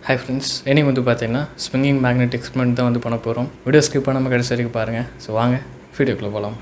Hi friends, இன்றைக்கி வந்து பார்த்தீங்கன்னா ஸ்விங்கிங் மேக்னெட் எக்ஸ்பெரிமெண்ட் தான் வந்து பண்ண போகிறோம். வீடியோ ஸ்கிப் பண்ணாமல் கடைசி வரைக்கும் பாருங்கள். ஸோ வாங்க வீடியோக்குள்ளே போகலாம்.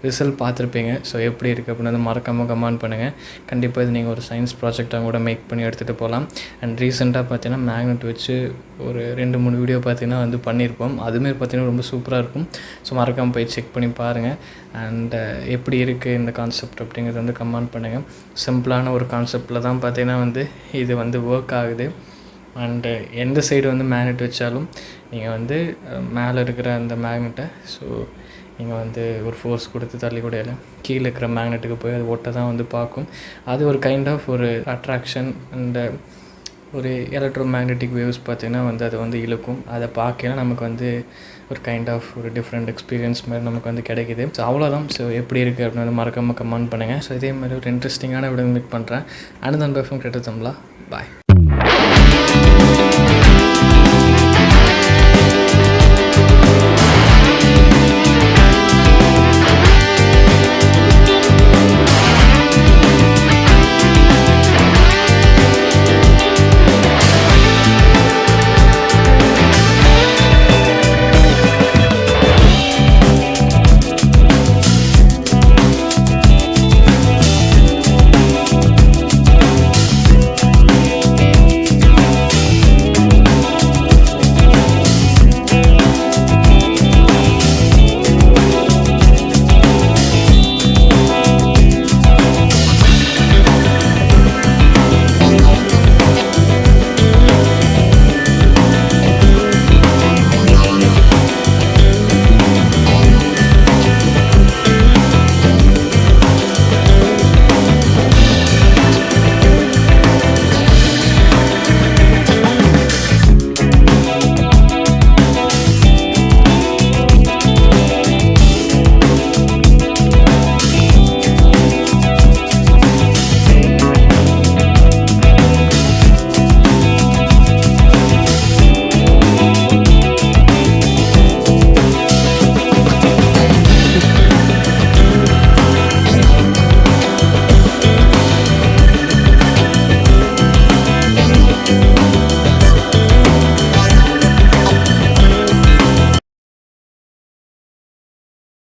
ரிசல்ட் பார்த்துருப்பீங்க. ஸோ எப்படி இருக்குது அப்படின்னு வந்து மறக்காமல் கமெண்ட் பண்ணுங்கள். கண்டிப்பாக இது நீங்கள் ஒரு சயின்ஸ் ப்ராஜெக்டாக கூட மேக் பண்ணி எடுத்துகிட்டு போகலாம். அண்ட் ரீசெண்டாக பார்த்தீங்கன்னா மேக்னெட் வச்சு ஒரு 2-3 வீடியோ பார்த்தீங்கன்னா வந்து பண்ணியிருப்போம். அதுமாரி பார்த்தீங்கன்னா ரொம்ப சூப்பராக இருக்கும். ஸோ மறக்காமல் போய் செக் பண்ணி பாருங்கள். அண்ட் எப்படி இருக்குது இந்த கான்செப்ட் அப்படிங்கிறது வந்து கமெண்ட் பண்ணுங்கள். சிம்பிளான ஒரு கான்செப்டில் தான் பார்த்தீங்கன்னா வந்து இது வந்து ஒர்க் ஆகுது. அண்டு எந்த சைடு வந்து மேக்னெட் வச்சாலும் நீங்கள் வந்து மேலே இருக்கிற அந்த மேக்னெட்டை நீங்கள் வந்து ஒரு ஃபோர்ஸ் கொடுத்து தள்ளி கூட இல்லை, கீழே இருக்கிற மேக்னெட்டுக்கு போய் அது ஒட்ட தான் வந்து பார்க்கும். அது ஒரு கைண்ட் ஆஃப் ஒரு அட்ராக்ஷன் அண்ட் ஒரு எலக்ட்ரோ மேக்னெட்டிக் வேவ்ஸ் பார்த்திங்கன்னா வந்து அதை வந்து இழுக்கும். அதை பார்க்கலாம் நமக்கு வந்து ஒரு கைண்ட் ஆஃப் ஒரு டிஃப்ரெண்ட் எக்ஸ்பீரியன்ஸ் மாதிரி நமக்கு வந்து கிடைக்கிது. ஸோ அவ்வளோதான். ஸோ எப்படி இருக்குது அப்படின்னு வந்து மறக்காமல் கமெண்ட் பண்ணுங்கள். ஸோ இதே மாதிரி ஒரு இன்ட்ரெஸ்டிங்கான வீடியோ மீட் பண்ணுறேன். அண்ட் தான் பெர்ஃபார்ம் கேட்டு தம்லா. பாய்.